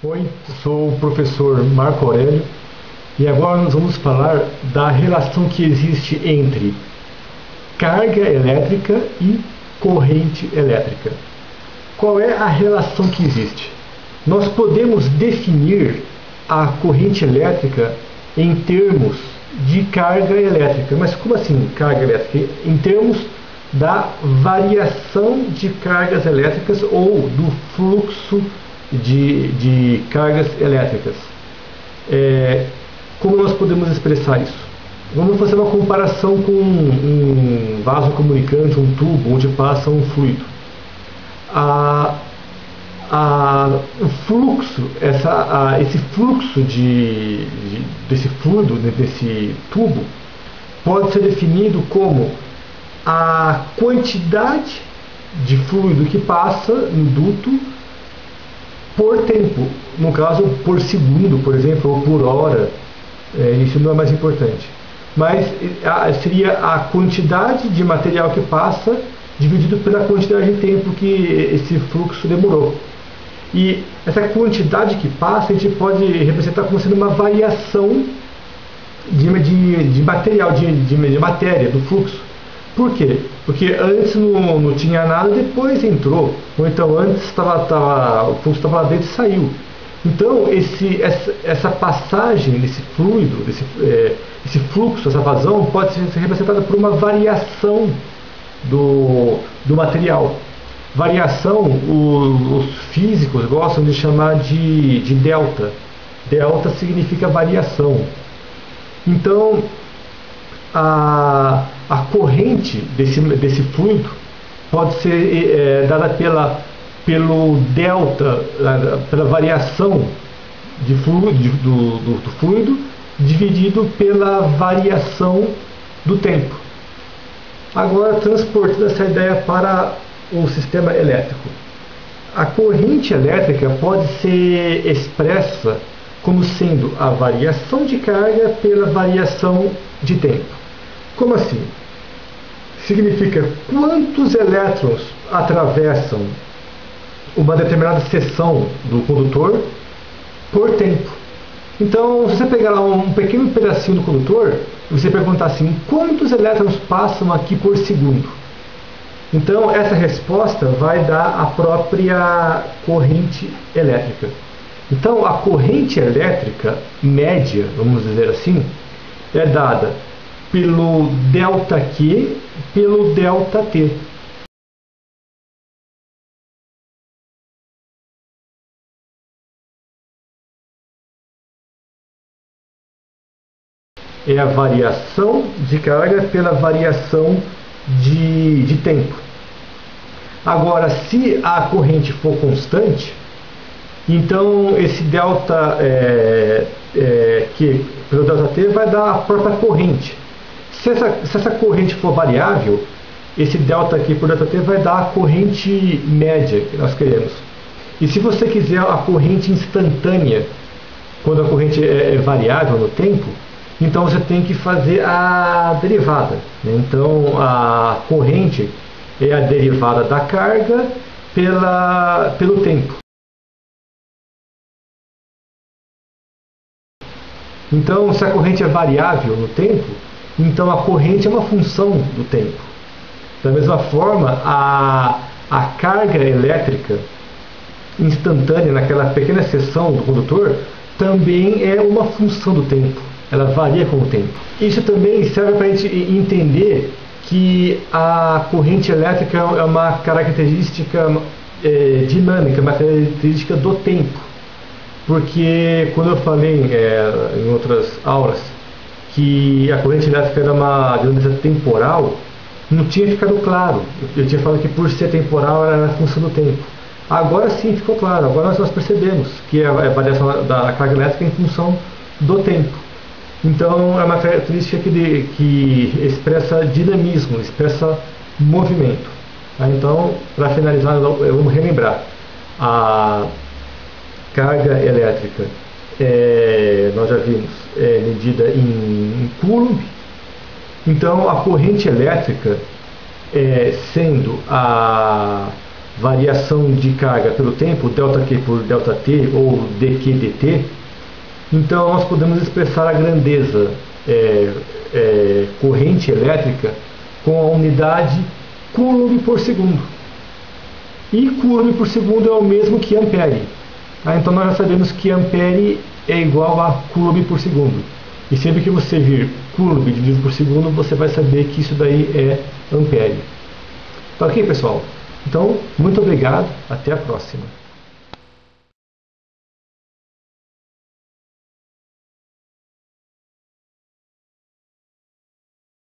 Oi, eu sou o professor Marco Aurélio e agora nós vamos falar da relação que existe entre carga elétrica e corrente elétrica. Qual é a relação que existe? Nós podemos definir a corrente elétrica em termos de carga elétrica. Mas como assim carga elétrica? Em termos da variação de cargas elétricas ou do fluxo de cargas elétricas. Como nós podemos expressar isso? Vamos fazer uma comparação com um vaso comunicante, um tubo onde passa um fluido. O fluxo, esse fluxo desse fluido, desse tubo, pode ser definido como a quantidade de fluido que passa no duto por tempo, no caso por segundo, por exemplo, ou por hora. Isso não é mais importante, mas seria a quantidade de material que passa dividido pela quantidade de tempo que esse fluxo demorou. E essa quantidade que passa a gente pode representar como sendo uma variação de material, de matéria, do fluxo. Por quê? Porque antes não tinha nada, depois entrou. Ou então antes o fluxo estava lá dentro e saiu. Então essa passagem desse fluido, esse fluxo, essa vazão, pode ser representada por uma variação do material. Variação, os físicos gostam de chamar de delta. Delta significa variação. Então, a corrente desse fluido pode ser dada pelo delta, pela variação de fluido, do fluido, dividido pela variação do tempo. Agora, transportando essa ideia para o sistema elétrico. A corrente elétrica pode ser expressa como sendo a variação de carga pela variação de tempo. Como assim? Significa quantos elétrons atravessam uma determinada seção do condutor por tempo. Então, se você pegar lá um pequeno pedacinho do condutor, você perguntar assim, quantos elétrons passam aqui por segundo? Então, essa resposta vai dar a própria corrente elétrica. Então, a corrente elétrica média, vamos dizer assim, é dada pelo ΔQ pelo ΔT. É a variação de carga pela variação de tempo. Agora, se a corrente for constante, então esse delta Q pelo ΔT vai dar a própria corrente. Se essa corrente for variável, esse delta Q por ΔT vai dar a corrente média que nós queremos. E se você quiser a corrente instantânea, quando a corrente é variável no tempo, então você tem que fazer a derivada. Então a corrente é a derivada da carga pelo tempo. Então, se a corrente é variável no tempo, então a corrente é uma função do tempo. Da mesma forma, a carga elétrica instantânea naquela pequena seção do condutor também é uma função do tempo. Ela varia com o tempo. Isso também serve para a gente entender que a corrente elétrica é uma característica dinâmica, uma característica do tempo. Porque quando eu falei em outras aulas que a corrente elétrica era uma dinâmica temporal, não tinha ficado claro. Eu tinha falado que por ser temporal era a função do tempo. Agora sim ficou claro. Agora nós percebemos que a variação da carga elétrica é em função do tempo. Então, é uma característica que expressa dinamismo, expressa movimento. Então, para finalizar, vamos relembrar. A carga elétrica, nós já vimos, é medida em Coulomb. Então, a corrente elétrica, sendo variação de carga pelo tempo, ΔQ por ΔT ou dQ dt, então nós podemos expressar a grandeza corrente elétrica com a unidade Coulomb por segundo. E Coulomb por segundo é o mesmo que ampere. Então nós já sabemos que ampere é igual a Coulomb por segundo. E sempre que você vir Coulomb dividido por segundo, você vai saber que isso daí é ampere. Tá ok, pessoal? Então, muito obrigado. Até a próxima.